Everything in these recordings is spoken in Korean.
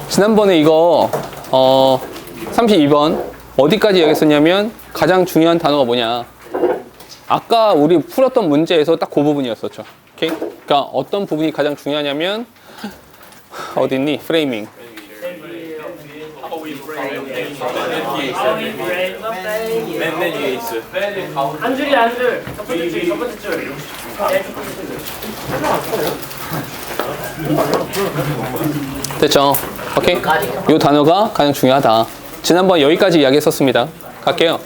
지난번에 이거 32번 어디까지 얘기했었냐면 가장 중요한 단어가 뭐냐. 아까 우리 풀었던 문제에서 딱 그 부분이었었죠. 오케이? 그러니까 어떤 부분이 가장 중요하냐면 어디 있니? 프레이밍. 한 줄이 한 줄. 첫 번째 줄, 첫 번째 줄. 됐죠? 오케이? 이 단어가 가장 중요하다. 지난번 여기까지 이야기했었습니다. 갈게요.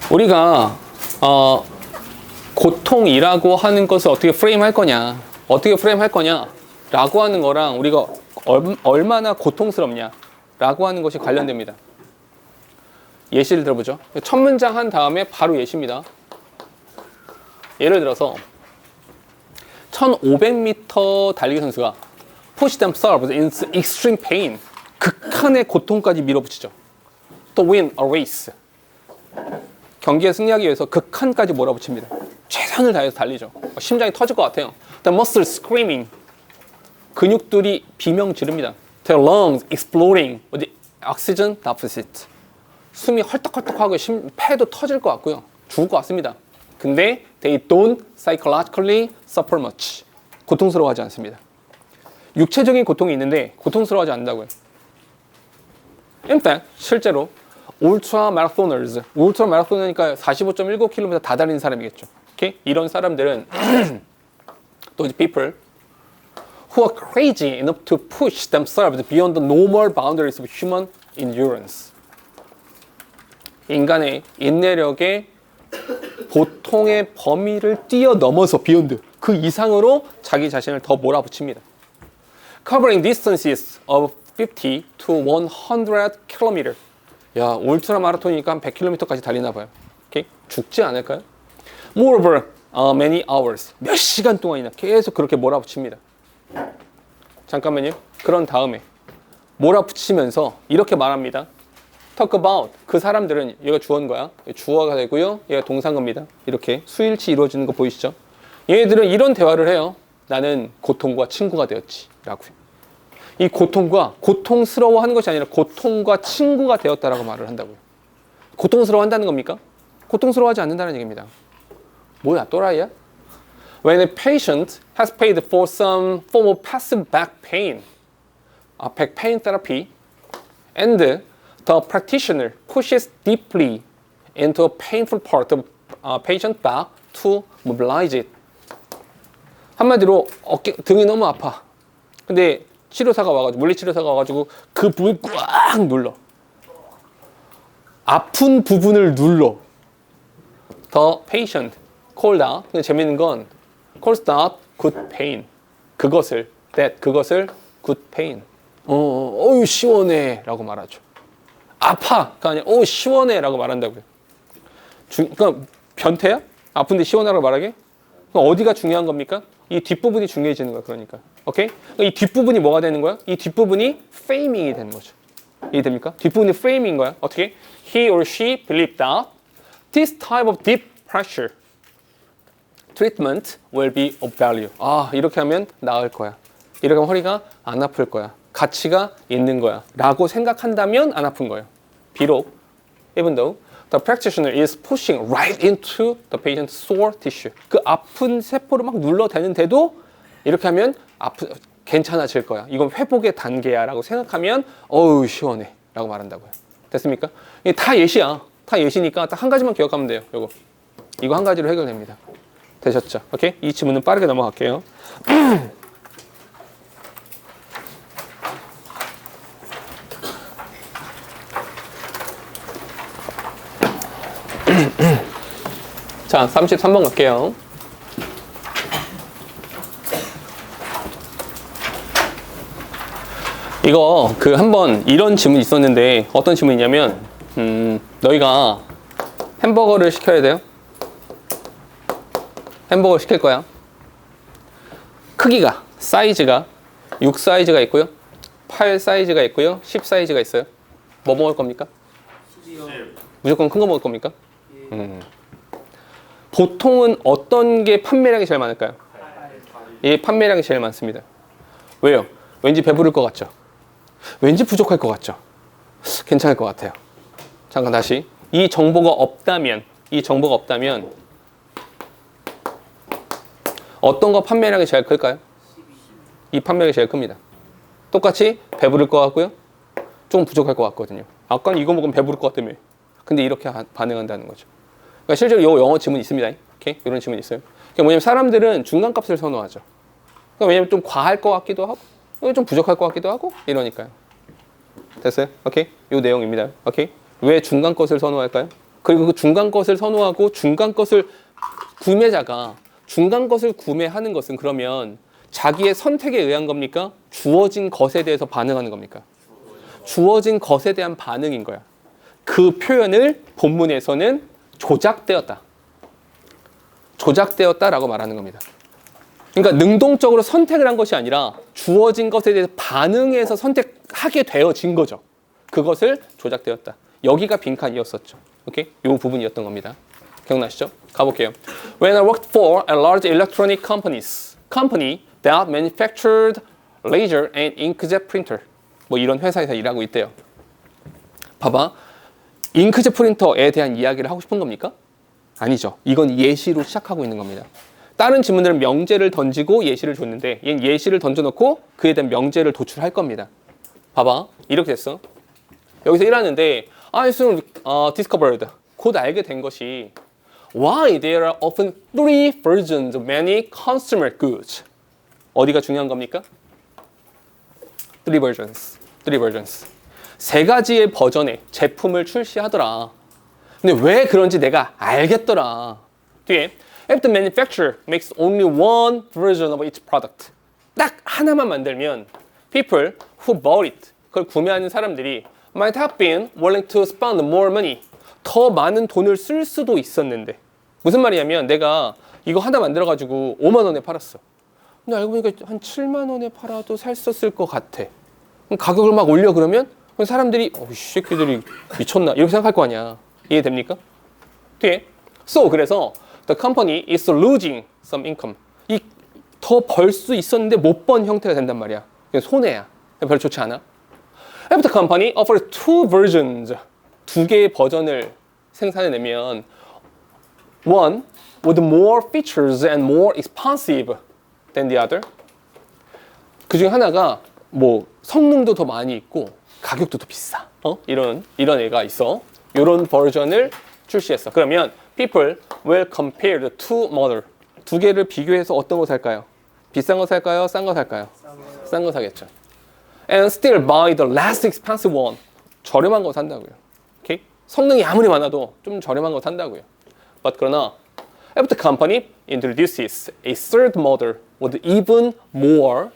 우리가 고통이라고 하는 것을 어떻게 프레임할 거냐, 어떻게 프레임할 거냐 라고 하는 거랑 우리가 얼마나 고통스럽냐 라고 하는 것이 관련됩니다. 예시를 들어보죠. 첫 문장 한 다음에 바로 예시입니다. 예를 들어서 1500m 달리기 선수가 push themselves in extreme pain, 극한의 고통까지 밀어붙이죠. to win a race, 경기에 승리하기 위해서 극한까지 몰아붙입니다. 최선을 다해서 달리죠. 심장이 터질 것 같아요. The muscle screaming, 근육들이 비명 지릅니다. The lungs exploding, the oxygen deficit, 숨이 헐떡헐떡하고 폐도 터질 것 같고요. 죽을 것 같습니다. 근데 they don't psychologically suffer much, 고통스러워하지 않습니다. 육체적인 고통이 있는데 고통스러워하지 않는다고요. In fact, 실제로 울트라 마라토너즈, 울트라 마라토너니까 45.19km 다 달리는 사람이겠죠. 오케이? 이런 사람들은 또 people who are crazy enough to push themselves beyond the normal boundaries of human endurance. 인간의 인내력의 보통의 범위를 뛰어넘어서 beyond, 그 이상으로 자기 자신을 더 몰아붙입니다. Covering distances of 50 to 100 km. 야, 울트라 마라톤이니까 한 100km까지 달리나 봐요. 오케이? 죽지 않을까요? Moreover, many hours. 몇 시간 동안이나 계속 그렇게 몰아붙입니다. 잠깐만요. 그런 다음에 몰아붙이면서 이렇게 말합니다. Talk about. 그 사람들은, 얘가 주어인 주어가 되고요. 얘가 동사입니다. 이렇게 수일치 이루어지는 거 보이시죠? 얘들은 이런 대화를 해요. 나는 고통과 친구가 되었지 라고요. 이 고통과, 고통스러워하는 것이 아니라 고통과 친구가 되었다라고 말을 한다고요. 고통스러워한다는 겁니까? 고통스러워하지 않는다는 얘기입니다. 뭐야, 또라이야? When a patient has paid for some form of passive back pain, back pain therapy, and the practitioner pushes deeply into a painful part of patient back to mobilize it. 한마디로 등이 너무 아파. 근데 치료사가 와가지고, 물리치료사가 와가지고 그 부분을 꽉 눌러. 아픈 부분을 눌러. The patient called out. 근데 재밌는 건 calls out good pain. 그것을 good pain. 어유 시원해 라고 말하죠. 아파가 아니라 시원해 라고 말한다고요. 그러니까 변태야? 아픈데 시원하라고 말하게? 그럼 어디가 중요한 겁니까? 이 뒷부분이 중요해지는 거야. 그러니까. 오케이? 그러니까 이 뒷부분이 뭐가 되는 거야? 이 뒷부분이 framing이 되는 거죠. 이해됩니까? 뒷부분이 framing인 거야. 어떻게? He or she believed that this type of deep pressure treatment will be of value. 이렇게 하면 나을 거야. 이렇게 하면 허리가 안 아플 거야. 가치가 있는 거야. 라고 생각한다면 안 아픈 거예요. 비록, even though the practitioner is pushing right into the patient's sore tissue. 그 아픈 세포를 막 눌러대는데도 이렇게 하면 괜찮아질 거야. 이건 회복의 단계야 라고 생각하면 어우 시원해 라고 말한다고요. 됐습니까? 이게 다 예시야. 다 예시니까 딱 한 가지만 기억하면 돼요. 이거 한 가지로 해결됩니다. 되셨죠? 오케이? 이 지문은 빠르게 넘어갈게요. 자, 33번 갈게요. 이거 한번 이런 질문이 있었는데 어떤 질문이냐면 너희가 햄버거를 시켜야 돼요. 햄버거를 시킬 거야. 크기가, 사이즈가 6 사이즈가 있고요. 8 사이즈가 있고요. 10 사이즈가 있어요. 뭐 먹을 겁니까? 무조건 큰 거 먹을 겁니까? 보통은 어떤 게 판매량이 제일 많을까요? 이 판매량이 제일 많습니다. 왜요? 왠지 배부를 것 같죠? 왠지 부족할 것 같죠? 괜찮을 것 같아요. 잠깐 다시. 이 정보가 없다면 어떤 거 판매량이 제일 클까요? 이 판매량이 제일 큽니다. 똑같이 배부를 것 같고요. 조금 부족할 것 같거든요. 아까는 이거 먹으면 배부를 것 같다며. 근데 이렇게 반응한다는 거죠. 그러니까 실제로 이 영어 지문 있습니다. 오케이? 이런 지문 있어요. 그러니까 뭐냐면 사람들은 중간값을 선호하죠. 그러니까 왜냐면 좀 과할 것 같기도 하고, 좀 부족할 것 같기도 하고, 이러니까요. 됐어요? 오케이? 이 내용입니다. 오케이? 왜 중간 것을 선호할까요? 그리고 그 중간 것을 선호하고 중간 것을 구매자가 중간 것을 구매하는 것은 그러면 자기의 선택에 의한 겁니까? 주어진 것에 대해서 반응하는 겁니까? 주어진 것에 대한 반응인 거야. 그 표현을 본문에서는 조작되었다. 조작되었다라고 말하는 겁니다. 그러니까 능동적으로 선택을 한 것이 아니라 주어진 것에 대해서 반응해서 선택하게 되어진 거죠. 그것을 조작되었다. 여기가 빈칸이었었죠. 오케이? 이 부분이었던 겁니다. 기억나시죠? 가볼게요. When I worked for a large electronic company that manufactured laser and inkjet printer. 뭐 이런 회사에서 일하고 있대요. 봐봐. 잉크젯 프린터에 대한 이야기를 하고 싶은 겁니까? 아니죠. 이건 예시로 시작하고 있는 겁니다. 다른 지문들은 명제를 던지고 예시를 줬는데 얘는 예시를 던져놓고 그에 대한 명제를 도출할 겁니다. 봐봐. 이렇게 됐어. 여기서 일하는데 I soon discovered. 곧 알게 된 것이 Why there are often three versions of many consumer goods. 어디가 중요한 겁니까? Three versions. 세 가지의 버전의 제품을 출시하더라. 근데 왜 그런지 내가 알겠더라. 뒤에 If the manufacturer makes only one version of each product. 딱 하나만 만들면 people who bought it, 그걸 구매하는 사람들이 might have been willing to spend more money. 더 많은 돈을 쓸 수도 있었는데. 무슨 말이냐면 내가 이거 하나 만들어가지고 5만 원에 팔았어. 근데 알고 보니까 한 7만 원에 팔아도 살 수 있을 것 같아. 그럼 가격을 막 올려 그러면 사람들이 이 새끼들이 미쳤나 이렇게 생각할 거 아니야. 이해됩니까? 뒤에 So 그래서 the company is losing some income. 이 더 벌 수 있었는데 못 번 형태가 된단 말이야. 그냥 손해야. 별로 좋지 않아. If the company offers two versions, 두 개의 버전을 생산해내면 one with more features and more expensive than the other. 그 중에 하나가 뭐 성능도 더 많이 있고 가격도 더 비싸. 이런 애가 있어. 이런 버전을 출시했어. 그러면 people will compare the two model. 두 개를 비교해서 어떤 거 살까요? 비싼 거 살까요? 싼 거 살까요? 싼 거 사겠죠. And still buy the less expensive one. 저렴한 거 산다고요. 오케이? 성능이 아무리 많아도 좀 저렴한 거 산다고요. But 그러나 if the company introduces a third model with even more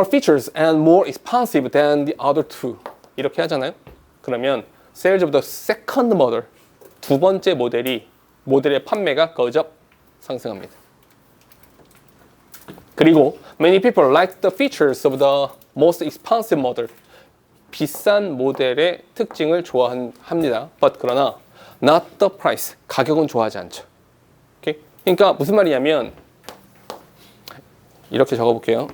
features and more expensive than the other two. 이렇게 하잖아요. 그러면 sales of the second model, 두 번째 모델의 판매가 goes up, 상승합니다. 그리고 many people like the features of the most expensive model. 비싼 모델의 특징을 좋아합니다. But 그러나 not the price. 가격은 좋아하지 않죠. 오케이? 그러니까 무슨 말이냐면 이렇게 적어볼게요.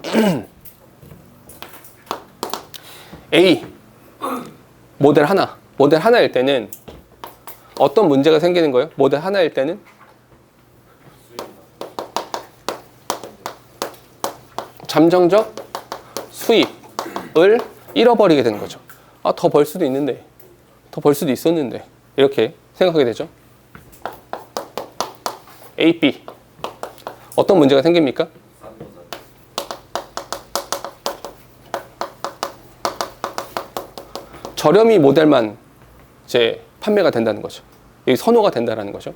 A 모델 하나일 때는 어떤 문제가 생기는 거예요? 모델 하나일 때는 잠정적 수입을 잃어버리게 되는 거죠. 더 벌 수도 있는데, 더 벌 수도 있었는데 이렇게 생각하게 되죠. A, B 어떤 문제가 생깁니까? 저렴이 모델만 이제 판매가 된다는 거죠. 여기 선호가 된다라는 거죠.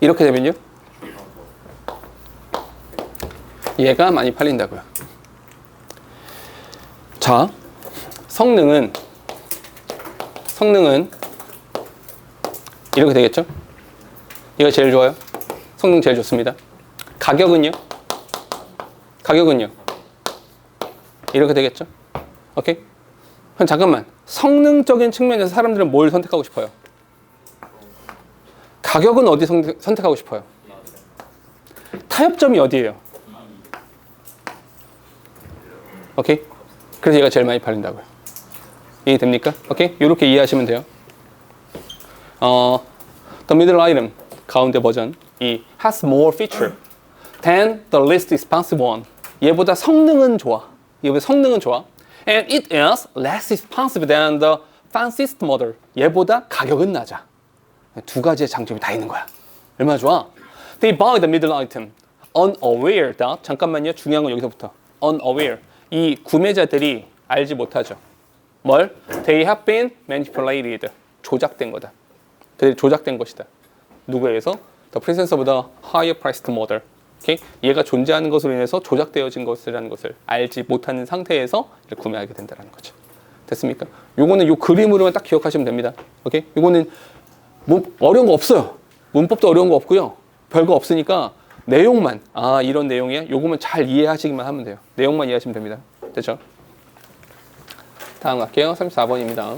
이렇게 되면요, 얘가 많이 팔린다고요. 자, 성능은 이렇게 되겠죠. 이거 제일 좋아요. 성능 제일 좋습니다. 가격은요 이렇게 되겠죠. 오케이? 그럼 잠깐만, 성능적인 측면에서 사람들은 뭘 선택하고 싶어요? 가격은 어디 선택하고 싶어요? 타협점이 어디예요? 오케이? 그래서 얘가 제일 많이 팔린다고요. 이해됩니까? 오케이? 이렇게 이해하시면 돼요. The middle item, 가운데 버전, 이 has more feature than the least expensive one. 얘보다 성능은 좋아. And it is less expensive than the fanciest model. 얘보다 가격은 낮아. 두 가지의 장점이 다 있는 거야. 얼마나 좋아? They buy the middle item, unaware that, 잠깐만요. 중요한 건 여기서부터. unaware. 이 구매자들이 알지 못하죠. 뭘? They have been manipulated. 조작된 거다. 그들이 조작된 것이다. 누구에 의해서? The presence of the higher priced model. Okay? 얘가 존재하는 것으로 인해서 조작되어진 것이라는 것을 알지 못하는 상태에서 구매하게 된다는 거죠. 됐습니까? 요거는 요 그림으로만 딱 기억하시면 됩니다. 오케이? 요거는 뭐 어려운 거 없어요. 문법도 어려운 거 없고요. 별거 없으니까 내용만, 이런 내용이야? 요거만 잘 이해하시기만 하면 돼요. 내용만 이해하시면 됩니다. 됐죠? 다음 갈게요. 34번입니다.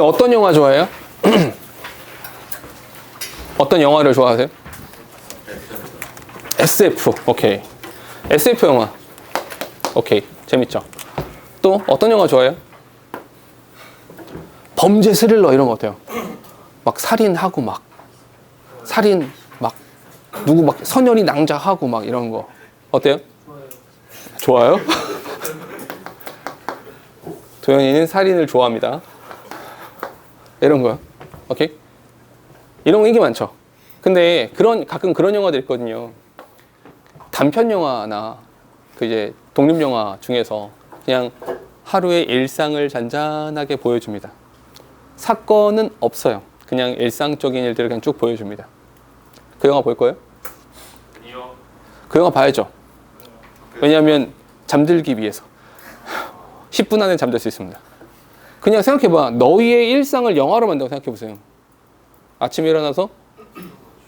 어떤 영화 좋아해요? 어떤 영화를 좋아하세요? SF. 오케이. SF 영화. 오케이. 재밌죠? 또 어떤 영화 좋아해요? 범죄 스릴러 이런 거 어때요? 막 살인하고 막 누구 막 선열이 낭자하고 막 이런 거 어때요? 좋아요? 도현이는 살인을 좋아합니다. 이런 거요. 오케이? 이런 거 인기 많죠. 근데 가끔 그런 영화들 있거든요. 단편 영화나 이제 독립 영화 중에서 그냥 하루의 일상을 잔잔하게 보여줍니다. 사건은 없어요. 그냥 일상적인 일들을 그냥 쭉 보여줍니다. 그 영화 볼 거예요? 아니요. 그 영화 봐야죠. 왜냐하면 잠들기 위해서 10분 안에 잠들 수 있습니다. 그냥 생각해봐. 너희의 일상을 영화로 만든다고 생각해보세요. 아침에 일어나서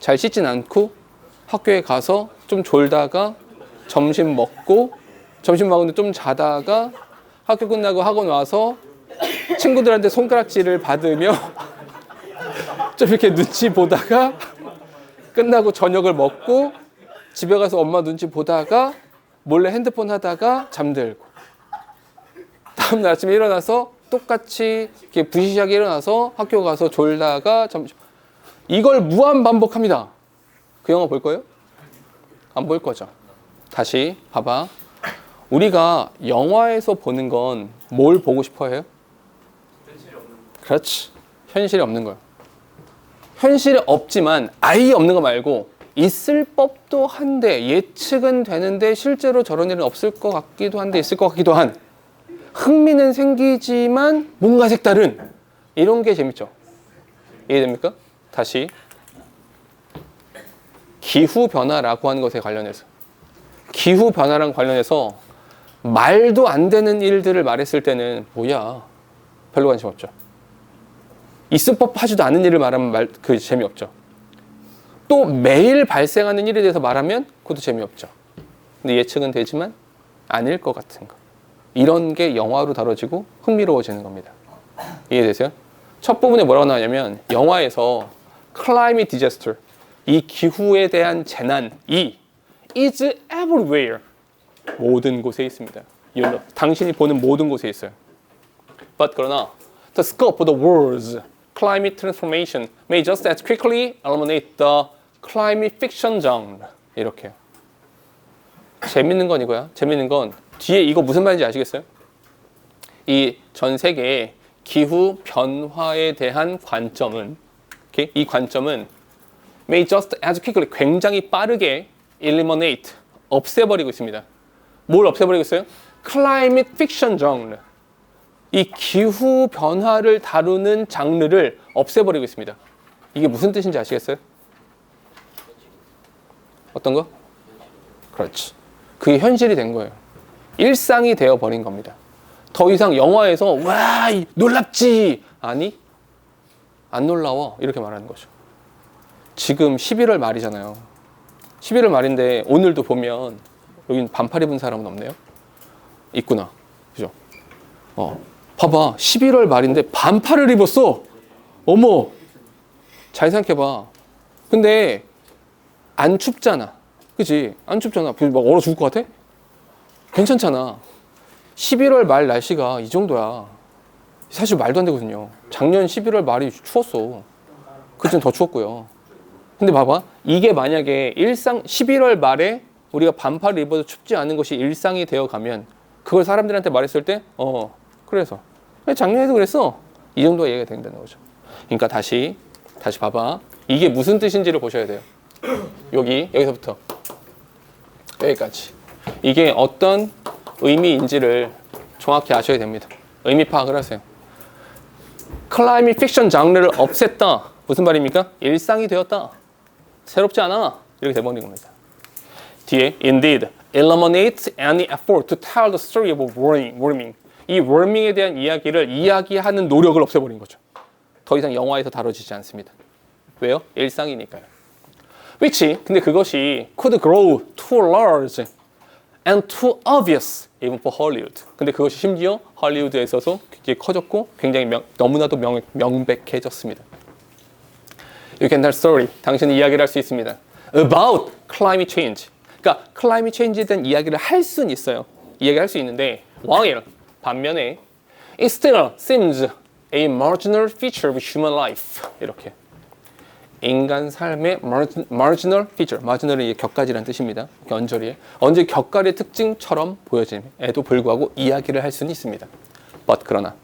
잘 씻진 않고 학교에 가서 좀 졸다가 점심 먹었는데 좀 자다가 학교 끝나고 학원 와서 친구들한테 손가락질을 받으며 좀 이렇게 눈치 보다가 끝나고 저녁을 먹고 집에 가서 엄마 눈치 보다가 몰래 핸드폰 하다가 잠들고 다음날 아침에 일어나서 똑같이 이렇게 부시시하게 일어나서 학교 가서 졸다가 이걸 무한 반복합니다. 그 영화 볼 거예요? 안 볼 거죠. 다시 봐봐. 우리가 영화에서 보는 건 뭘 보고 싶어 해요? 그렇지. 현실이 없는 거예요. 현실에 없지만 아예 없는 거 말고 있을 법도 한데 예측은 되는데 실제로 저런 일은 없을 것 같기도 한데 있을 것 같기도 한 흥미는 생기지만 뭔가 색다른 이런 게 재밌죠. 이해됩니까? 다시 기후변화라고 하는 것에 관련해서 기후변화랑 관련해서 말도 안 되는 일들을 말했을 때는 뭐야 별로 관심 없죠. 있을 법하지도 않은 일을 말하면 재미없죠. 또 매일 발생하는 일에 대해서 말하면 그것도 재미없죠. 근데 예측은 되지만 아닐 것 같은 거. 이런 게 영화로 다뤄지고 흥미로워지는 겁니다. 이해되세요? 첫 부분에 뭐라고 나오냐면 영화에서 climate disaster, 이 기후에 대한 재난이 is everywhere, 모든 곳에 있습니다. 당신이 보는 모든 곳에 있어요. But 그러나 the scope of the world's climate transformation may just as quickly eliminate the climate fiction genre. 이렇게요. 재밌는 건 이거야. 재밌는 건 뒤에 이거 무슨 말인지 아시겠어요? 이 전 세계의 기후 변화에 대한 관점은, okay? 이 관점은 may just as quickly, 굉장히 빠르게 eliminate, 없애버리고 있습니다. 뭘 없애버리고 있어요? climate fiction genre. 이 기후 변화를 다루는 장르를 없애버리고 있습니다. 이게 무슨 뜻인지 아시겠어요? 어떤 거? 그렇지. 그게 현실이 된 거예요. 일상이 되어버린 겁니다. 더 이상 영화에서 와 놀랍지! 아니 안 놀라워 이렇게 말하는 거죠. 지금 11월 말이잖아요. 11월 말인데 오늘도 보면 여긴 반팔 입은 사람은 없네요. 있구나. 그죠? 봐봐, 11월 말인데 반팔을 입었어. 어머, 잘 생각해봐. 근데 안 춥잖아. 그치? 안 춥잖아. 막 얼어 죽을 것 같아? 괜찮잖아. 11월 말 날씨가 이 정도야. 사실 말도 안 되거든요. 작년 11월 말이 추웠어. 그땐 더 추웠고요. 근데 봐봐. 이게 만약에 11월 말에 우리가 반팔을 입어도 춥지 않은 것이 일상이 되어 가면 그걸 사람들한테 말했을 때, 그래서. 작년에도 그랬어. 이 정도가 이해가 된다는 거죠. 그러니까 다시 봐봐. 이게 무슨 뜻인지를 보셔야 돼요. 여기서부터 여기까지. 이게 어떤 의미인지를 정확히 아셔야 됩니다. 의미 파악을 하세요. 클라이밋 픽션 장르를 없앴다. 무슨 말입니까? 일상이 되었다. 새롭지 않아. 이렇게 돼버린 겁니다. 뒤에 indeed eliminates any effort to tell the story of warming. 이 warming에 대한 이야기를 이야기하는 노력을 없애버린 거죠. 더 이상 영화에서 다뤄지지 않습니다. 왜요? 일상이니까요. which 근데 그것이 could grow too large and too obvious even for Hollywood. 근데 그것이 심지어 할리우드에 있어서 굉장히 커졌고 굉장히 너무나도 명백해졌습니다. You can tell story. 당신은 이야기를 할 수 있습니다. About climate change. 그러니까 climate change에 대한 이야기를 할 수는 있어요. 이야기할 수 있는데 while 반면에 it still seems a marginal feature of human life. 이렇게. 인간 삶의 marginal feature. marginal은 격가지라는 뜻입니다. 언저리에. 언제 격가리의 특징처럼 보여짐에도 불구하고 이야기를 할 수는 있습니다. But 그러나.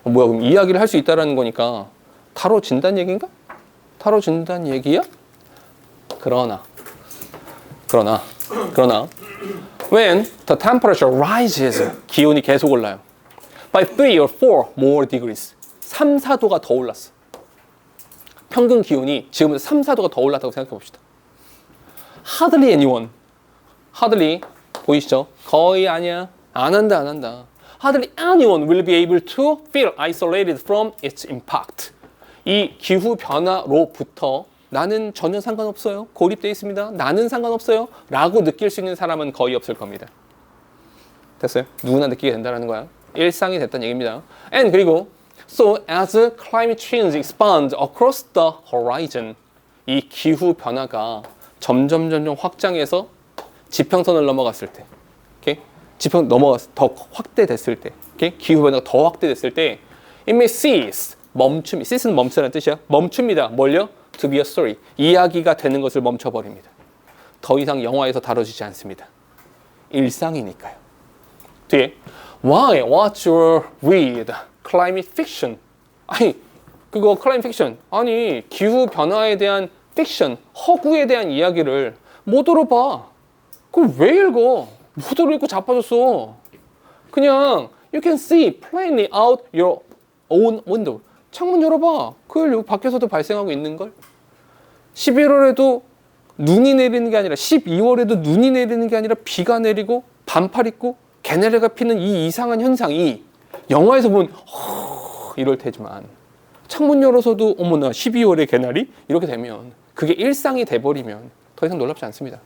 뭐야, 그럼 이야기를 할 수 있다는 거니까 다뤄진다는 얘기인가? 다뤄진다는 얘기야? 그러나 when the temperature rises 기온이 계속 올라요. by 3 or 4 more degrees 3, 4도가 더 올랐어. 평균 기온이 지금보다 3, 4도가 더 올랐다고 생각해 봅시다. Hardly anyone. Hardly 보이시죠? 거의 아니야. 안 한다. Hardly anyone will be able to feel isolated from its impact. 이 기후 변화로부터 나는 전혀 상관없어요. 고립되어 있습니다. 나는 상관없어요. 라고 느낄 수 있는 사람은 거의 없을 겁니다. 됐어요? 누구나 느끼게 된다는 거야. 일상이 됐다는 얘기입니다. And 그리고 So as climate change expands across the horizon, 이 기후 변화가 점점 확장해서 지평선을 넘어갔을 때, okay? 지평 넘어갔 더 확대됐을 때, okay? 기후 변화가 더 확대됐을 때, it may cease 멈춤. cease는 멈추라는 뜻이야. 멈춥니다. 뭘요? To be a story. 이야기가 되는 것을 멈춰버립니다. 더 이상 영화에서 다뤄지지 않습니다. 일상이니까요. 뒤에 Why? What's your read? Climate fiction. 아니, 그거 climate fiction. 아니, 기후 변화에 대한 fiction, 허구에 대한 이야기를 못 들어봐. 그걸 왜 읽어? 못 들어읽고 자빠졌어. 그냥 you can see plainly out your own window. 창문 열어봐. 그걸 여기 밖에서도 발생하고 있는걸. 11월에도 눈이 내리는 게 아니라 12월에도 눈이 내리는 게 아니라 비가 내리고 반팔 입고 개나리가 피는 이 이상한 현상이 영화에서 보면 이럴 테지만 창문 열어서도 어머나 12월에 개나리? 이렇게 되면 그게 일상이 돼버리면 더 이상 놀랍지 않습니다.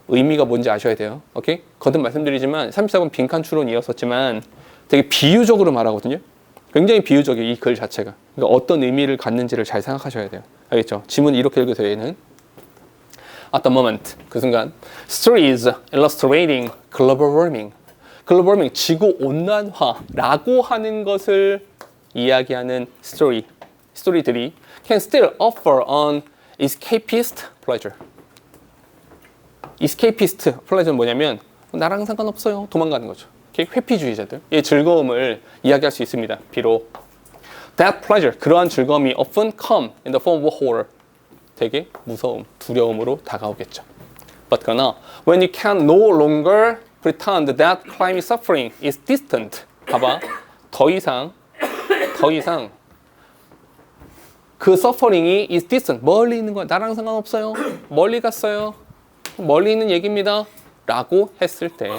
의미가 뭔지 아셔야 돼요. 오케이? 거듭 말씀드리지만 34번 빈칸 추론이었었지만 되게 비유적으로 말하거든요. 굉장히 비유적이에요. 이 글 자체가. 그러니까 어떤 의미를 갖는지를 잘 생각하셔야 돼요. 알겠죠? 지문 이렇게 읽어도 얘는 At the moment, 그 순간 Stories illustrating global warming. 글로벌 워밍, 지구온난화라고 하는 것을 이야기하는 스토리들이 can still offer an escapist pleasure. escapist pleasure는 뭐냐면 나랑 상관없어요. 도망가는 거죠. 회피주의자들. 이 즐거움을 이야기할 수 있습니다. 비록 that pleasure, 그러한 즐거움이 often come in the form of horror. 되게 무서움, 두려움으로 다가오겠죠. But 그러나 when you can no longer pretend that climate suffering is distant. 봐봐. 더 이상 그 suffering이 is distant. 멀리 있는 거야. 나랑 상관없어요. 멀리 갔어요. 멀리 있는 얘기입니다. 라고 했을 때,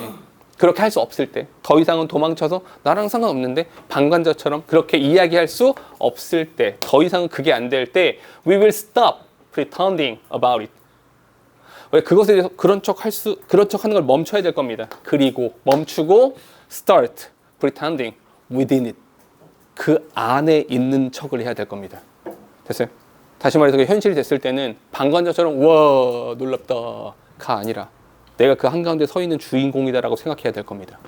그렇게 할 수 없을 때, 더 이상은 도망쳐서 나랑 상관없는데 방관자처럼 그렇게 이야기할 수 없을 때, 더 이상은 그게 안 될 때, we will stop pretending about it. 왜 그것에 대해서 그런 척 하는 걸 멈춰야 될 겁니다. 그리고 멈추고 start pretending within it. 그 안에 있는 척을 해야 될 겁니다. 됐어요? 다시 말해서 현실이 됐을 때는 방관자처럼 우와 놀랍다가 아니라 내가 그 한가운데 서 있는 주인공이다라고 생각해야 될 겁니다.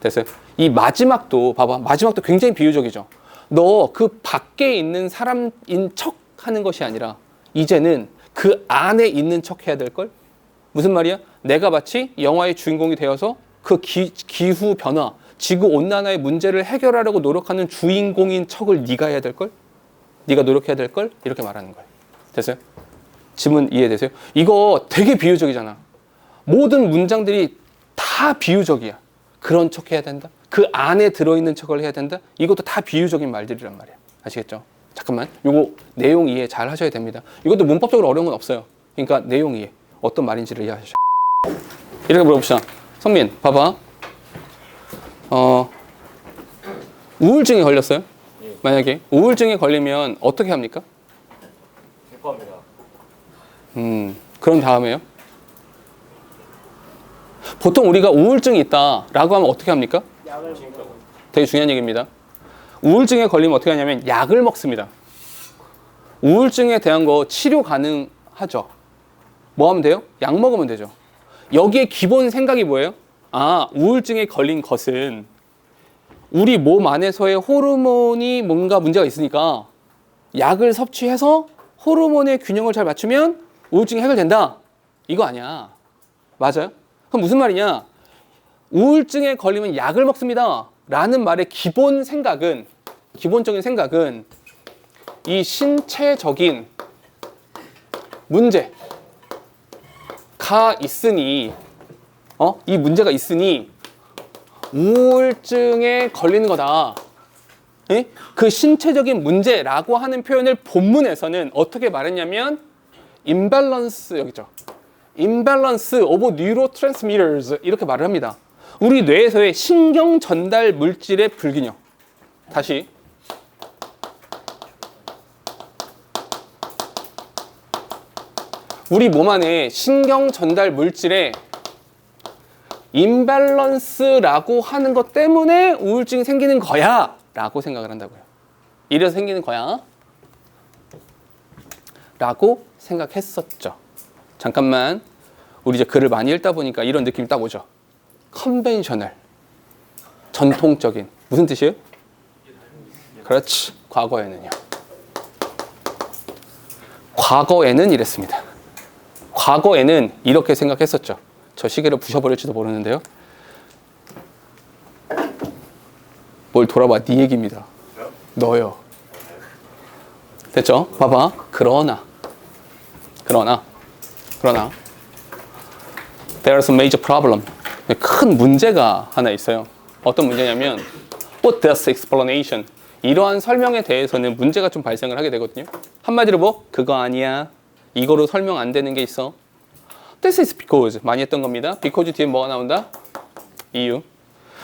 됐어요? 이 마지막도 봐봐. 마지막도 굉장히 비유적이죠. 너 그 밖에 있는 사람인 척 하는 것이 아니라 이제는 그 안에 있는 척 해야 될걸? 무슨 말이야? 내가 마치 영화의 주인공이 되어서 그 기후 변화, 지구 온난화의 문제를 해결하려고 노력하는 주인공인 척을 네가 해야 될걸? 네가 노력해야 될걸? 이렇게 말하는 거예요. 됐어요? 지문 이해되세요? 이거 되게 비유적이잖아. 모든 문장들이 다 비유적이야. 그런 척 해야 된다. 그 안에 들어있는 척을 해야 된다. 이것도 다 비유적인 말들이란 말이야. 아시겠죠? 잠깐만. 요거 내용 이해 잘 하셔야 됩니다. 이것도 문법적으로 어려운 건 없어요. 그러니까 내용 이해. 어떤 말인지를 이해하셔야 돼요. 이렇게 물어봅시다. 성민, 봐봐. 우울증에 걸렸어요? 예. 만약에 우울증에 걸리면 어떻게 합니까? 기뻐합니다. 그런 다음에요? 보통 우리가 우울증이 있다라고 하면 어떻게 합니까? 약을 먹고. 되게 중요한 얘기입니다. 우울증에 걸리면 어떻게 하냐면 약을 먹습니다. 우울증에 대한 거 치료 가능하죠. 뭐 하면 돼요? 약 먹으면 되죠. 여기에 기본 생각이 뭐예요? 아, 우울증에 걸린 것은 우리 몸 안에서의 호르몬이 뭔가 문제가 있으니까 약을 섭취해서 호르몬의 균형을 잘 맞추면 우울증이 해결된다. 이거 아니야. 맞아요? 그럼 무슨 말이냐? 우울증에 걸리면 약을 먹습니다. 라는 말의 기본적인 생각은 이 신체적인 문제가 있으니, 이 문제가 있으니 우울증에 걸리는 거다. 예? 그 신체적인 문제라고 하는 표현을 본문에서는 어떻게 말했냐면 imbalance, 여기 있죠. imbalance of neurotransmitters 이렇게 말을 합니다. 우리 뇌에서의 신경 전달 물질의 불균형. 다시. 우리 몸 안에 신경 전달 물질의 임밸런스라고 하는 것 때문에 우울증이 생기는 거야 라고 생각을 한다고요. 이래서 생기는 거야 라고 생각했었죠. 잠깐만, 우리 이제 글을 많이 읽다 보니까 이런 느낌이 딱 오죠. 컨벤셔널, 전통적인. 무슨 뜻이에요? 그렇지. 과거에는요. 과거에는 이랬습니다. 과거에는 이렇게 생각했었죠. 저 시계를 부셔버릴지도 모르는데요. 뭘 돌아봐. 네 얘기입니다. 너요. 됐죠? 봐봐. 그러나 There's a major problem. 큰 문제가 하나 있어요. 어떤 문제냐면 What does explanation? 이러한 설명에 대해서는 문제가 좀 발생을 하게 되거든요. 한마디로 뭐? 그거 아니야. 이거로 설명 안 되는 게 있어. This is because. 많이 했던 겁니다. because 뒤에 뭐가 나온다? 이유.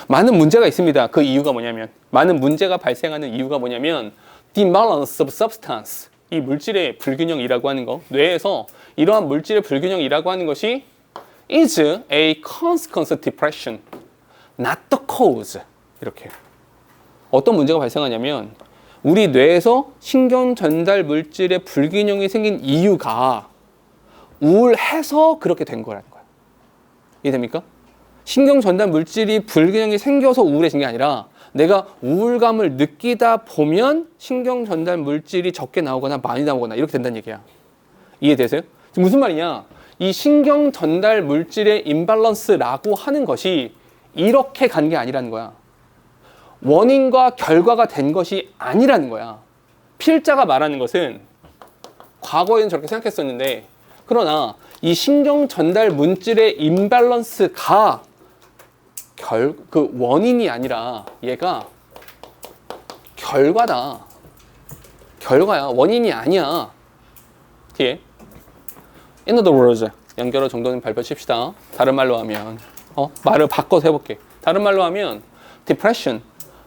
많은 문제가 있습니다. 그 이유가 뭐냐면, 많은 문제가 발생하는 이유가 뭐냐면 the imbalance of substance. 이 물질의 불균형이라고 하는 거, 뇌에서 이러한 물질의 불균형이라고 하는 것이 is a consequence of depression, not the cause. 이렇게. 어떤 문제가 발생하냐면 우리 뇌에서 신경 전달 물질의 불균형이 생긴 이유가 우울해서 그렇게 된 거라는 거야. 이해됩니까? 신경 전달 물질이 불균형이 생겨서 우울해진 게 아니라 내가 우울감을 느끼다 보면 신경 전달 물질이 적게 나오거나 많이 나오거나 이렇게 된다는 얘기야. 이해되세요? 무슨 말이냐? 이 신경 전달 물질의 임밸런스라고 하는 것이 이렇게 간 게 아니라는 거야. 원인과 결과가 된 것이 아니라는 거야. 필자가 말하는 것은 과거에는 저렇게 생각했었는데, 그러나 이 신경 전달 물질의 임밸런스가 그 원인이 아니라 얘가 결과다. 결과야. 원인이 아니야. 뒤에 In other words, 연결어 정도는 발표칩시다. 다른 말로 하면 말을 바꿔서 해볼게. 다른 말로 하면 depression,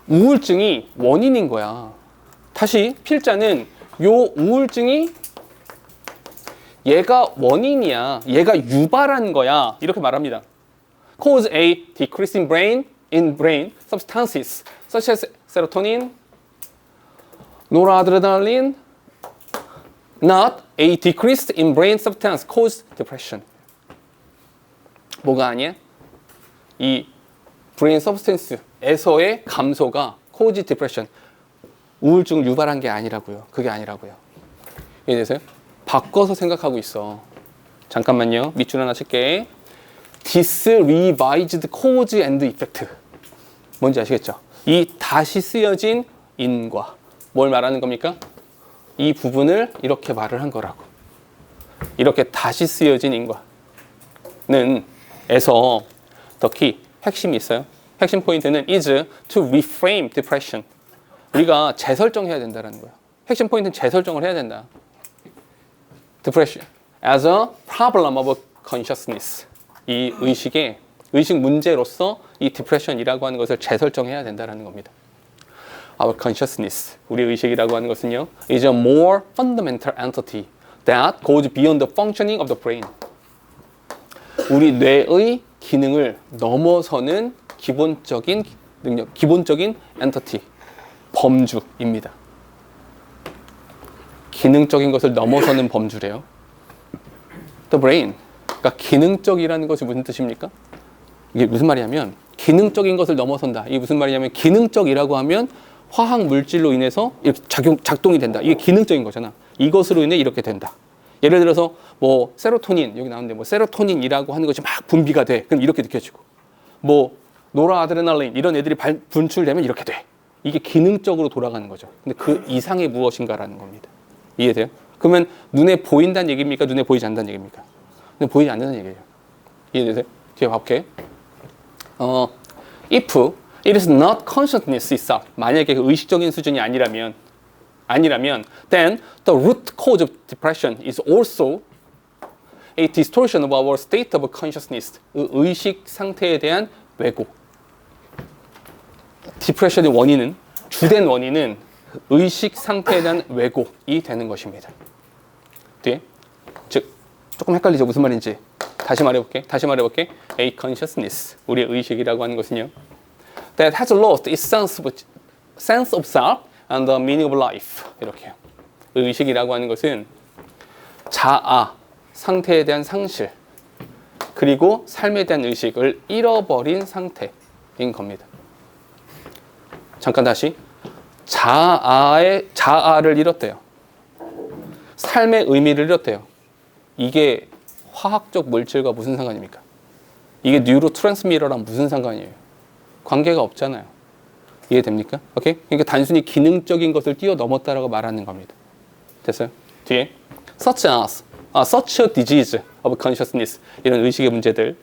우울증이 원인인 거야. 다시 필자는 요 우울증이 얘가 원인이야. 얘가 유발한 거야. 이렇게 말합니다. Cause a decrease in brain substances such as serotonin, noradrenaline not a decrease in brain substance cause depression. 뭐가 아니야? 이 brain substance에서의 감소가 cause depression. 우울증을 유발한 게 아니라고요. 그게 아니라고요. 이해되세요? 바꿔서 생각하고 있어. 잠깐만요. 밑줄 하나 칠게. Disrevised cause and effect. 뭔지 아시겠죠? 이 다시 쓰여진 인과. 뭘 말하는 겁니까? 이 부분을 이렇게 말을 한 거라고. 이렇게 다시 쓰여진 인과는 에서 더 키, 핵심이 있어요. 핵심 포인트는 is to reframe depression. 우리가 재설정해야 된다는 거예요. 핵심 포인트는 재설정을 해야 된다. Depression as a problem of consciousness. 이 의식 문제로서 이 depression이라고 하는 것을 재설정해야 된다는 겁니다. Our consciousness, 우리 의식이라고 하는 것은요, is a more fundamental entity that goes beyond the functioning of the brain. 우리 뇌의 기능을 넘어서는 기본적인 능력, 기본적인 entity, 범주입니다. 기능적인 것을 넘어서는 범주래요. The brain. 그러니까 기능적이라는 것이 무슨 뜻입니까? 이게 무슨 말이냐면 기능적인 것을 넘어선다. 이게 무슨 말이냐면 기능적이라고 하면 화학 물질로 인해서 이렇게 작동이 된다. 이게 기능적인 거잖아. 이것으로 인해 이렇게 된다. 예를 들어서 뭐 세로토닌 여기 나오는데 뭐 세로토닌이라고 하는 것이 막 분비가 돼. 그럼 이렇게 느껴지고 뭐 노라아드레날린 이런 애들이 분출되면 이렇게 돼. 이게 기능적으로 돌아가는 거죠. 근데 그 이상의 무엇인가라는 겁니다. 이해돼요? 그러면 눈에 보인다는 얘기입니까? 눈에 보이지 않는다는 얘기입니까? 눈에 보이지 않는다는 얘기예요. 이해되세요? 뒤에 봐볼게. If it is not consciousness itself, 만약에 그 의식적인 수준이 아니라면 then the root cause of depression is also a distortion of our state of consciousness. 의식 상태에 대한 왜곡. 디프레션의 원인은, 주된 원인은 의식 상태에 대한 왜곡이 되는 것입니다. 뒤에 즉 조금 헷갈리죠? 무슨 말인지 다시 말해볼게. A consciousness, 우리의 의식이라고 하는 것은요, that has lost its sense of self and the meaning of life. 이렇게요. 의식이라고 하는 것은 자아, 상태에 대한 상실, 그리고 삶에 대한 의식을 잃어버린 상태인 겁니다. 잠깐 다시. 자아를 잃었대요. 삶의 의미를 잃었대요. 이게 화학적 물질과 무슨 상관입니까? 이게 뉴로트랜스미터랑 무슨 상관이에요? 관계가 없잖아요. 이해됩니까? 오케이? 그러니까 단순히 기능적인 것을 뛰어넘었다라고 말하는 겁니다. 됐어요? 뒤에 such a disease of consciousness, 이런 의식의 문제들은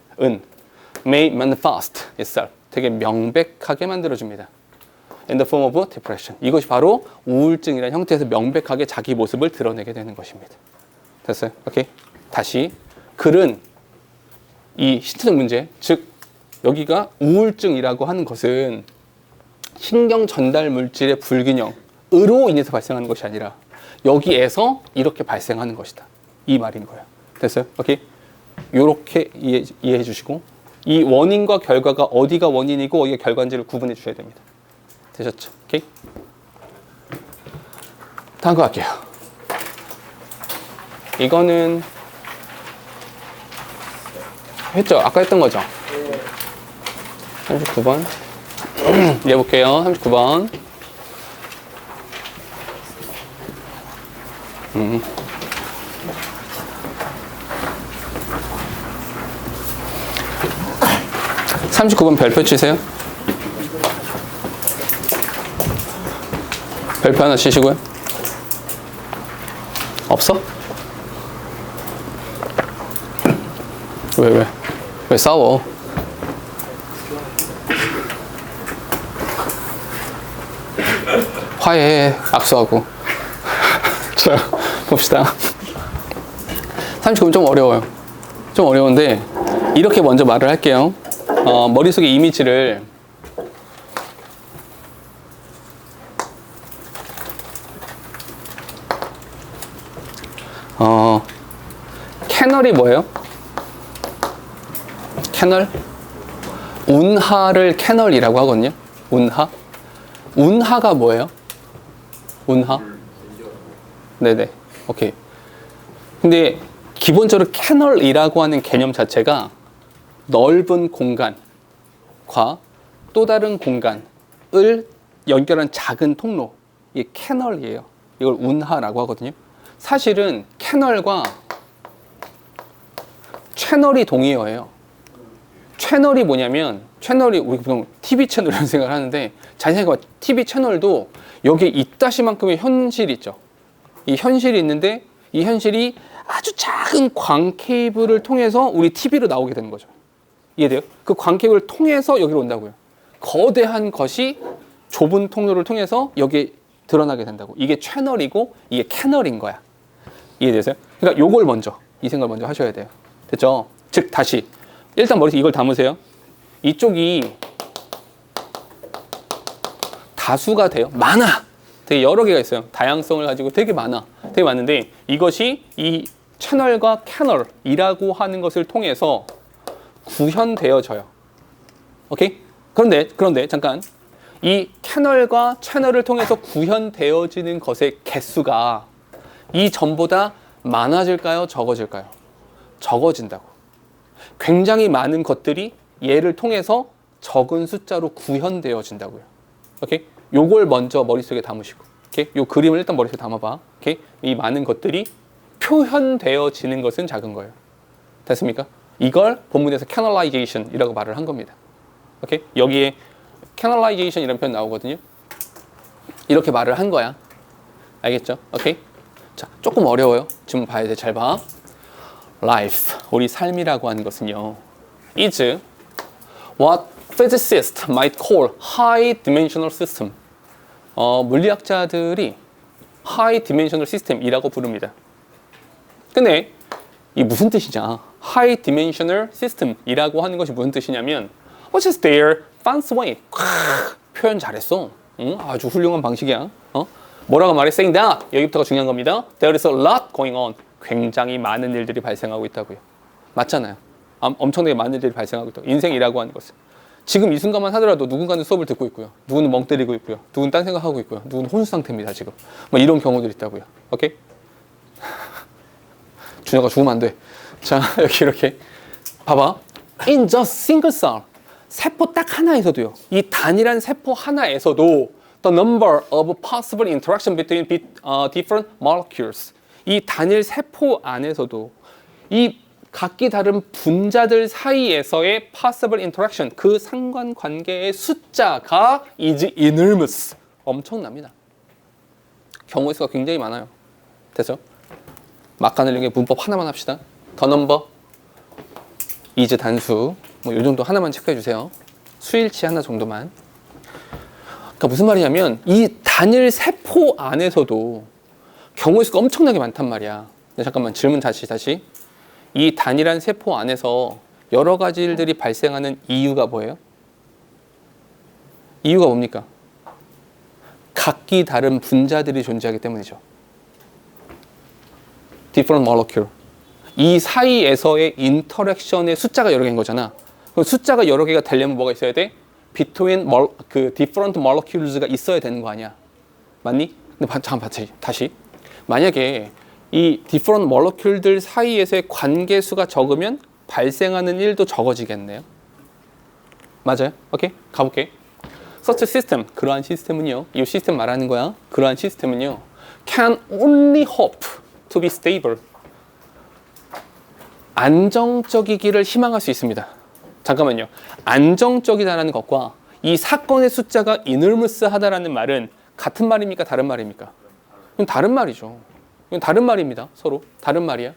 may manifest itself, 되게 명백하게 만들어줍니다. In the form of depression. 이것이 바로 우울증이라는 형태에서 명백하게 자기 모습을 드러내게 되는 것입니다. 됐어요? 오케이? 다시. 글은 이 신체적 문제, 즉 여기가 우울증이라고 하는 것은 신경 전달 물질의 불균형으로 인해서 발생하는 것이 아니라 여기에서 이렇게 발생하는 것이다. 이 말인 거예요. 됐어요? 오케이? 요렇게 이해해 주시고, 이 원인과 결과가 어디가 원인이고 어디가 결과인지를 구분해 주셔야 됩니다. 되셨죠? 오케이? 다음 거 할게요. 이거는 했죠? 아까 했던 거죠? 39번. 이해 볼게요. 39번. 음. 39번 별표 치세요. 별표 하나 치시고요. 없어? 왜 싸워? 화해해. 악수하고. 자, 봅시다. 39분 좀 어려워요. 좀 어려운데 이렇게 먼저 말을 할게요. 머릿속에 이미지를 캐널이 뭐예요? 캐널? 운하를 캐널이라고 하거든요. 운하? 운하가 뭐예요? 운하? 네네. 오케이. 근데 기본적으로 캐널이라고 하는 개념 자체가 넓은 공간과 또 다른 공간을 연결한 작은 통로. 이게 캐널이에요. 이걸 운하라고 하거든요. 사실은 캐널과 채널이 동의어예요. 채널이 뭐냐면 채널이 우리 보통 TV 채널 이런 생각을 하는데 잘 생각해봐. TV 채널도 여기에 이따시만큼의 현실이 있죠. 이 현실이 있는데 이 현실이 아주 작은 광 케이블을 통해서 우리 TV로 나오게 되는 거죠. 이해돼요? 그 광 케이블을 통해서 여기로 온다고요. 거대한 것이 좁은 통로를 통해서 여기에 드러나게 된다고. 이게 채널이고 이게 캐널인 거야. 이해되세요? 그러니까 요걸 먼저 이 생각을 먼저 하셔야 돼요. 됐죠? 즉 다시 일단 머릿속에 이걸 담으세요. 이쪽이 다수가 돼요. 많아. 되게 여러 개가 있어요. 다양성을 가지고 되게 많아. 되게 많은데 이것이 이 채널과 캐널이라고 하는 것을 통해서 구현되어져요. 오케이? 그런데 잠깐 이 캐널과 채널을 통해서 구현되어지는 것의 개수가 이전보다 많아질까요? 적어질까요? 적어진다고. 굉장히 많은 것들이 얘를 통해서 적은 숫자로 구현되어진다고요. 오케이? 요걸 먼저 머릿속에 담으시고, 오케이? 요 그림을 일단 머릿속에 담아봐. 오케이? 이 많은 것들이 표현되어지는 것은 작은 거예요. 됐습니까? 이걸 본문에서 canalization이라고 말을 한 겁니다. 오케이? 여기에 canalization 이라는 표현 나오거든요. 이렇게 말을 한 거야. 알겠죠? 오케이? 자, 조금 어려워요. 지금 봐야 돼. 잘 봐. Life, 우리 삶이라고 하는 것은요, is what physicists might call high dimensional system. 물리학자들이 high dimensional system이라고 부릅니다. 근데 이 무슨 뜻이냐? high dimensional system이라고 하는 것이 무슨 뜻이냐면 what is their fancy way? 표현 잘했어. 응? 아주 훌륭한 방식이야. 뭐라고 말해? Saying that. 여기부터가 중요한 겁니다. There is a lot going on. 굉장히 많은 일들이 발생하고 있다고요. 맞잖아요. 엄청나게 많은 일들이 발생하고 있다고. 인생이라고 하는 것은. 지금 이 순간만 하더라도 누군가는 수업을 듣고 있고요. 누구는 멍 때리고 있고요. 누구는 딴 생각하고 있고요. 누구는 혼수 상태입니다. 지금. 뭐 이런 경우들이 있다고요. 오케이? 준혁아 죽으면 안 돼. 자, 여기 이렇게. 봐봐. In just single cell. 세포 딱 하나에서도요. 이 단일한 세포 하나에서도 the number of possible interaction between different molecules. 이 단일 세포 안에서도 이 각기 다른 분자들 사이에서의 possible interaction, 그 상관관계의 숫자가 is enormous. 엄청납니다. 경우의 수가 굉장히 많아요. 됐죠? 막간을 문법 하나만 합시다. the number, is 단수. 뭐 이 정도 하나만 체크해 주세요. 수일치 하나 정도만. 그러니까 무슨 말이냐면 이 단일 세포 안에서도 경우의 수가 엄청나게 많단 말이야. 근데 잠깐만 질문 다시. 이 단일한 세포 안에서 여러 가지 일들이 발생하는 이유가 뭐예요? 이유가 뭡니까? 각기 다른 분자들이 존재하기 때문이죠. different molecule. 이 사이에서의 인터랙션의 숫자가 여러 개인 거잖아. 그럼 숫자가 여러 개가 되려면 뭐가 있어야 돼? between 그 different molecules가 있어야 되는 거 아니야. 맞니? 근데 잠깐 다시. 만약에 이 different molecule들 사이에서의 관계수가 적으면 발생하는 일도 적어지겠네요. 맞아요? 오케이? 가볼게. Such system, 그러한 시스템은요. 이 시스템 말하는 거야. 그러한 시스템은요. Can only hope to be stable. 안정적이기를 희망할 수 있습니다. 잠깐만요. 안정적이다라는 것과 이 사건의 숫자가 enormous하다라는 말은 같은 말입니까? 다른 말입니까? 이건 다른 말이죠. 이건 다른 말입니다. 서로 다른 말이야.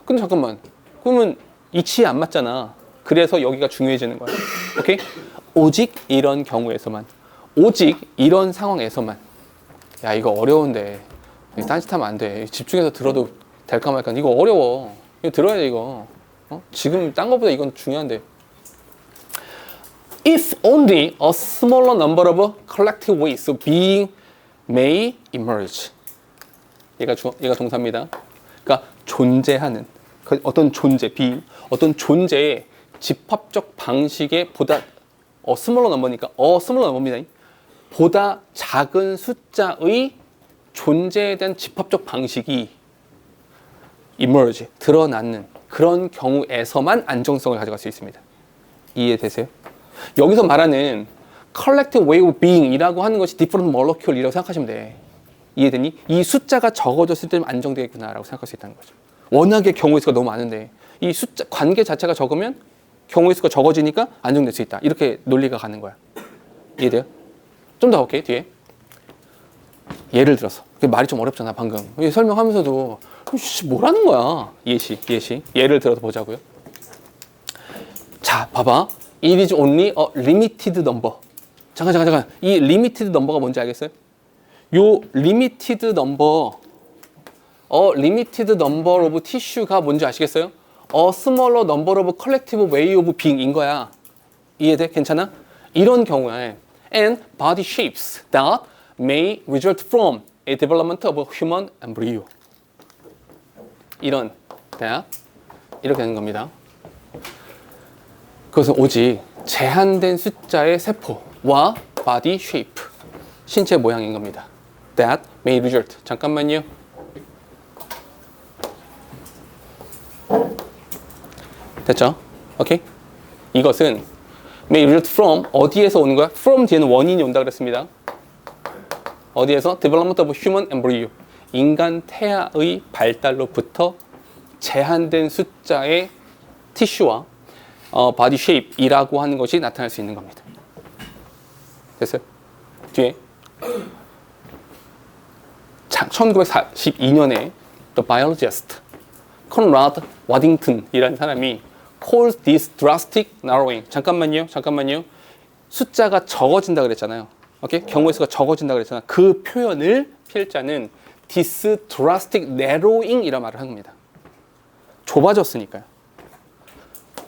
근데 잠깐만. 그러면 이치에 안 맞잖아. 그래서 여기가 중요해지는 거야. 오케이? 오직 이런 경우에서만, 오직 이런 상황에서만. 야, 이거 어려운데 딴짓하면 안 돼. 집중해서 들어도 될까 말까. 이거 어려워. 이거 들어야 돼 이거. 지금 딴 것보다 이건 중요한데. If only a smaller number of collective ways of being may emerge. 얘가 동사입니다. 그러니까 존재하는 어떤 존재, 어떤 존재의 집합적 방식에 보다 smaller number니까 smaller number입니다. 보다 작은 숫자의 존재에 대한 집합적 방식이 emerge, 드러나는 그런 경우에서만 안정성을 가져갈 수 있습니다. 이해되세요? 여기서 말하는 collective way of being이라고 하는 것이 different molecule이라고 생각하시면 돼. 이해되니? 이 숫자가 적어졌을 때는 안정되겠구나라고 생각할 수 있다는 거죠. 워낙에 경우의 수가 너무 많은데 이 숫자 관계 자체가 적으면 경우의 수가 적어지니까 안정될 수 있다. 이렇게 논리가 가는 거야. 이해돼요? 좀 더 가볼게 뒤에. 예를 들어서 말이 좀 어렵잖아 방금. 설명하면서도 뭐라는 거야? 예시. 예를 들어서 보자고요. 자, 봐봐. It is only a limited number. 잠깐. 이 limited number가 뭔지 알겠어요? 요 limited number, limited number of tissue가 뭔지 아시겠어요? A smaller number of collective way of being인 거야. 이해돼? 괜찮아? 이런 경우에 and body shapes that may result from a development of a human embryo. 이런 이렇게 되는 겁니다. 그것은 오직 제한된 숫자의 세포와 body shape, 신체 모양인 겁니다. That may result. 잠깐만요. 됐죠? 오케이? 이것은 may result from 어디에서 오는 거야? from 뒤에는 원인이 온다 그랬습니다. 어디에서? development of human embryo. 인간 태아의 발달로부터 제한된 숫자의 티슈와 body shape이라고 하는 것이 나타날 수 있는 겁니다. 됐어요? 뒤에 1942년에 the biologist Conrad Waddington이라는 사람이 calls this drastic narrowing. 잠깐만요. 숫자가 적어진다 그랬잖아요. 오케이? 경우의 수가 적어진다 그랬잖아. 그 표현을 필자는 this drastic narrowing이라 말을 한 겁니다. 좁아졌으니까요.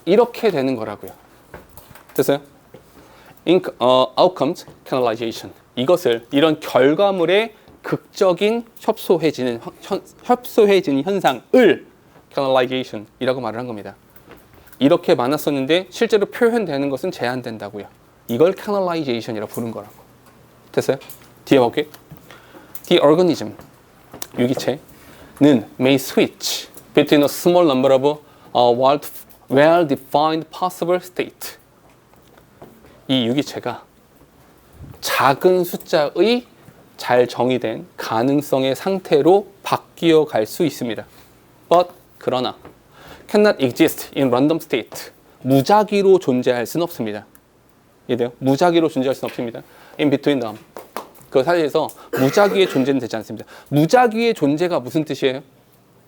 이렇게 되는 거라고요. 됐어요? Outcomes canalization. 이런 결과물의 극적인 협소해지는 현상을 canalization이라고 말을 한 겁니다. 이렇게 많았었는데 실제로 표현되는 것은 제한된다고요. 이걸 canalization이라고 부른 거라고. 됐어요? 뒤에 볼게. The organism, 유기체는 may switch between a small number of well-defined possible state. 이 유기체가 작은 숫자의 잘 정의된 가능성의 상태로 바뀌어 갈 수 있습니다. 그러나 cannot exist in random state. 무작위로 존재할 수는 없습니다. 이해돼요? 무작위로 존재할 수는 없습니다. In between them. 그 사이에서 무작위의 존재는 되지 않습니다. 무작위의 존재가 무슨 뜻이에요?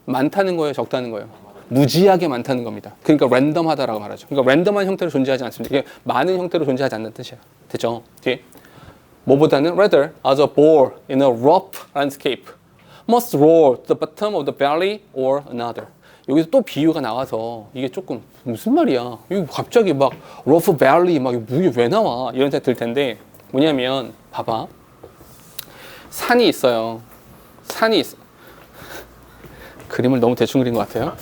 많다는 거예요? 적다는 거예요? 무지하게 많다는 겁니다. 그러니까 랜덤하다라고 말하죠. 그러니까 랜덤한 형태로 존재하지 않습니다. 이게 많은 형태로 존재하지 않는 뜻이에요. 됐죠? 뒤에 뭐보다는 rather as a ball in a rough landscape must roll to the bottom of the valley or another. 여기서 또 비유가 나와서 이게 조금 무슨 말이야? 이거 갑자기 막 rough valley 막 이게 왜 나와? 이런 생각 들 텐데 뭐냐면 봐봐. 산이 있어요. 그림을 너무 대충 그린 것 같아요.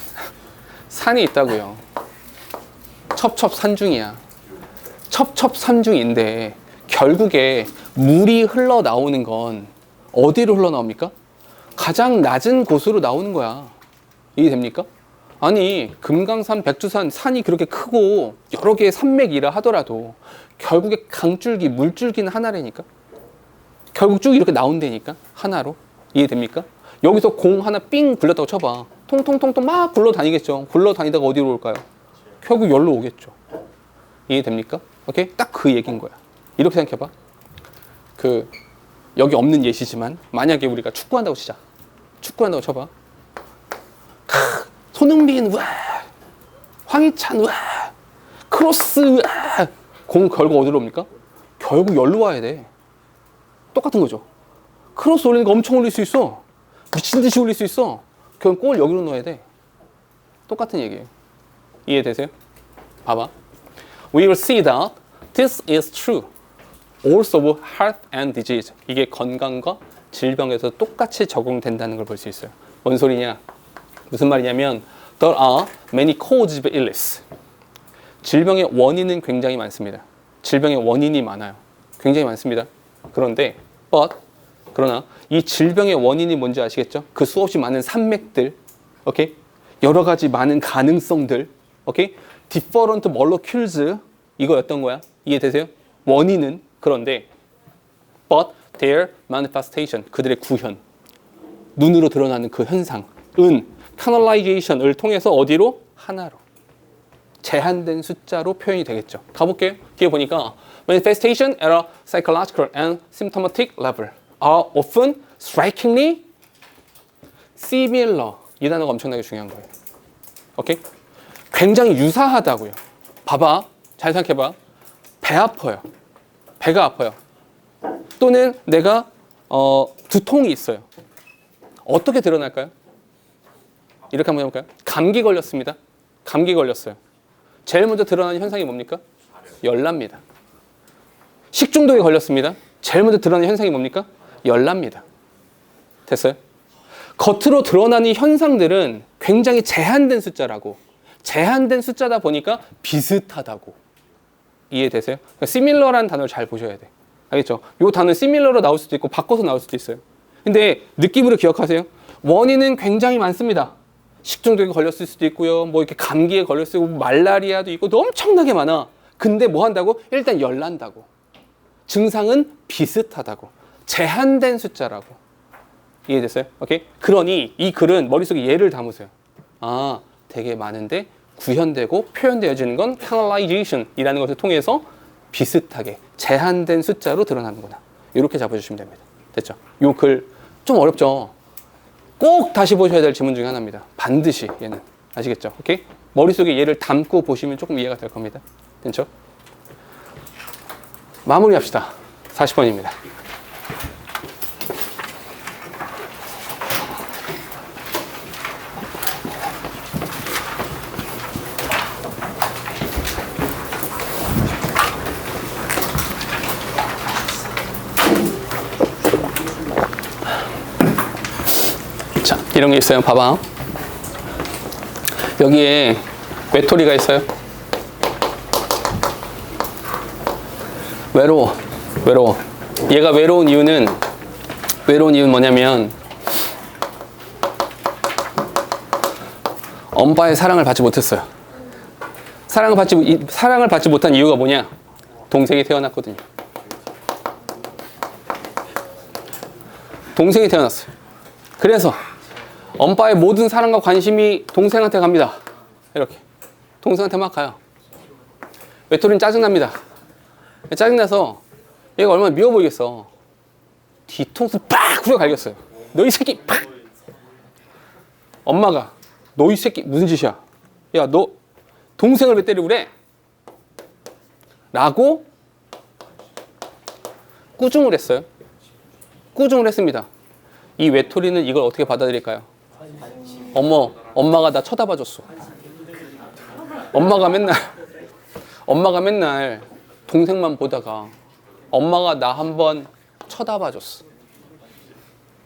산이 있다고요. 첩첩산중이야. 첩첩산중인데 결국에 물이 흘러나오는 건 어디로 흘러나옵니까? 가장 낮은 곳으로 나오는 거야. 이해됩니까? 아니 금강산, 백두산 산이 그렇게 크고 여러 개의 산맥이라 하더라도 결국에 강줄기, 물줄기는 하나라니까. 결국 쭉 이렇게 나온다니까. 하나로. 이해됩니까? 여기서 공 하나 삥 굴렸다고 쳐봐. 통통통통 막 굴러다니겠죠. 굴러다니다가 어디로 올까요? 결국 여기로 오겠죠. 이해됩니까? 오케이? 딱 그 얘기인 거야. 이렇게 생각해봐. 여기 없는 예시지만 만약에 우리가 축구한다고 치자. 축구한다고 쳐봐. 손흥민 와, 황희찬 와, 크로스 와. 공 결국 어디로 옵니까? 결국 여기로 와야 돼. 똑같은 거죠. 크로스 올리니까 엄청 올릴 수 있어. 미친 듯이 올릴 수 있어. 그럼 골 여기로 넣어야 돼. 똑같은 얘기예요. 이해되세요? 봐봐. We will see that this is true also of health and disease. 이게 건강과 질병에서 똑같이 적용된다는 걸 볼 수 있어요. 뭔 소리냐? 무슨 말이냐면 there are many causes of illness. 질병의 원인은 굉장히 많습니다. 질병의 원인이 많아요. 굉장히 많습니다. 그런데 but 그러나 이 질병의 원인이 뭔지 아시겠죠? 그 수없이 많은 산맥들, 오케이? 여러 가지 많은 가능성들, 오케이? different molecules 이거였던 거야. 이해되세요? 원인은 그런데 but their manifestation 그들의 구현, 눈으로 드러나는 그 현상은 canalization을 통해서 어디로? 하나로. 제한된 숫자로 표현이 되겠죠. 가볼게요. 뒤에 보니까 manifestation at a psychological and symptomatic level are often strikingly similar. 이 단어가 엄청나게 중요한 거예요. 오케이? 굉장히 유사하다고요. 봐봐. 잘 생각해봐. 배 아파요. 배가 아파요. 또는 내가 두통이 있어요. 어떻게 드러날까요? 이렇게 한번 해볼까요? 감기 걸렸습니다. 감기 걸렸어요. 제일 먼저 드러나는 현상이 뭡니까? 열납니다. 식중독에 걸렸습니다. 제일 먼저 드러나는 현상이 뭡니까? 열납니다. 됐어요? 겉으로 드러나는 현상들은 굉장히 제한된 숫자라고. 제한된 숫자다 보니까 비슷하다고. 이해되세요? 그러니까 similar라는 단어를 잘 보셔야 돼. 알겠죠? 이 단어는 similar로 나올 수도 있고 바꿔서 나올 수도 있어요. 근데 느낌으로 기억하세요. 원인은 굉장히 많습니다. 식중독에 걸렸을 수도 있고요. 뭐 이렇게 감기에 걸렸을 수도 있고 말라리아도 있고 엄청나게 많아. 근데 뭐 한다고? 일단 열난다고. 증상은 비슷하다고. 제한된 숫자라고. 이해됐어요? 오케이? 그러니 이 글은 머릿속에 예를 담으세요. 아, 되게 많은데 구현되고 표현되어지는 건 canalization이라는 것을 통해서 비슷하게 제한된 숫자로 드러나는구나. 이렇게 잡아주시면 됩니다. 됐죠? 이 글 좀 어렵죠? 꼭 다시 보셔야 될 지문 중에 하나입니다. 반드시 얘는. 아시겠죠? 오케이? 머릿속에 얘를 담고 보시면 조금 이해가 될 겁니다. 됐죠? 마무리합시다. 40번입니다. 자, 이런 게 있어요. 봐봐. 여기에 외톨이가 있어요. 외로워. 얘가 외로운 이유는 뭐냐면 엄마의 사랑을 받지 못했어요. 사랑을 받지 못한 이유가 뭐냐? 동생이 태어났거든요. 동생이 태어났어요. 그래서 엄빠의 모든 사랑과 관심이 동생한테 갑니다. 이렇게 동생한테 막 가요. 외톨이는 짜증납니다. 짜증나서 얘가 얼마나 미워 보이겠어. 뒤통수 팍 후려 갈겼어요. 너 이 새끼 팍. 엄마가 너 이 새끼 무슨 짓이야? 야, 너 동생을 왜 때리고 그래? 라고 꾸중을 했어요. 꾸중을 했습니다. 이 외톨이는 이걸 어떻게 받아들일까요? 엄마가 나 쳐다봐줬어. 엄마가 맨날 동생만 보다가 엄마가 나 한번 쳐다봐줬어.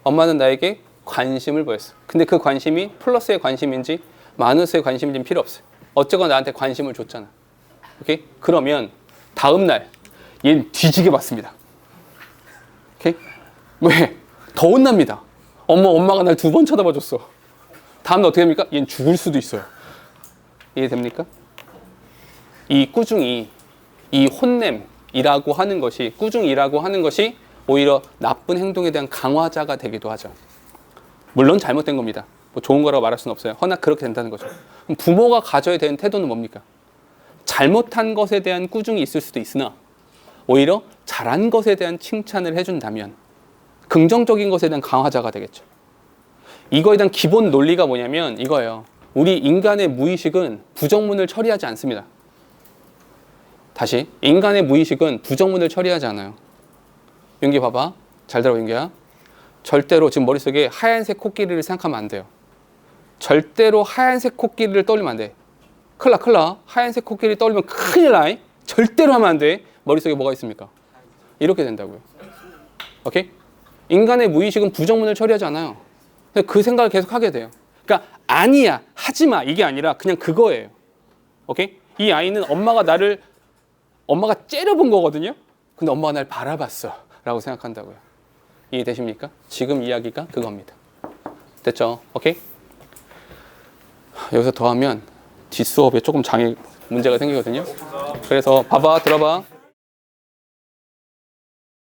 엄마는 나에게 관심을 보였어. 근데 그 관심이 플러스의 관심인지 마이너스의 관심인지는 필요 없어요. 어쨌거나 나한테 관심을 줬잖아. 오케이? 그러면 다음날 얘는 뒤지게 받습니다. 오케이? 왜? 더 혼납니다. 엄마가 날 2번 쳐다봐줬어. 다음날 어떻게 됩니까? 얘는 죽을 수도 있어요. 이해됩니까? 이 꾸중이, 이 혼냄이라고 하는 것이, 꾸중이라고 하는 것이 오히려 나쁜 행동에 대한 강화자가 되기도 하죠. 물론 잘못된 겁니다. 뭐 좋은 거라고 말할 수는 없어요. 허나 그렇게 된다는 거죠. 그럼 부모가 가져야 되는 태도는 뭡니까? 잘못한 것에 대한 꾸중이 있을 수도 있으나 오히려 잘한 것에 대한 칭찬을 해준다면 긍정적인 것에 대한 강화자가 되겠죠. 이거에 대한 기본 논리가 뭐냐면 이거예요. 우리 인간의 무의식은 부정문을 처리하지 않습니다. 다시, 인간의 무의식은 부정문을 처리하지 않아요. 윤기 봐봐. 잘 들어, 윤기야. 절대로 지금 머릿속에 하얀색 코끼리를 생각하면 안 돼요. 절대로 하얀색 코끼리를 떠올리면 안 돼. 큰일 나. 하얀색 코끼리 떠올리면 큰일 나. 절대로 하면 안 돼. 머릿속에 뭐가 있습니까? 이렇게 된다고요. 오케이? 인간의 무의식은 부정문을 처리하지 않아요. 그 생각을 계속 하게 돼요. 그러니까 아니야, 하지마 이게 아니라 그냥 그거예요. 오케이? 이 아이는 엄마가 째려본 거거든요. 근데 엄마가 날 바라봤어 라고 생각한다고요. 이해되십니까? 지금 이야기가 그겁니다. 됐죠? 오케이? 여기서 더하면 뒷수업에 조금 문제가 생기거든요. 그래서 봐봐, 들어봐.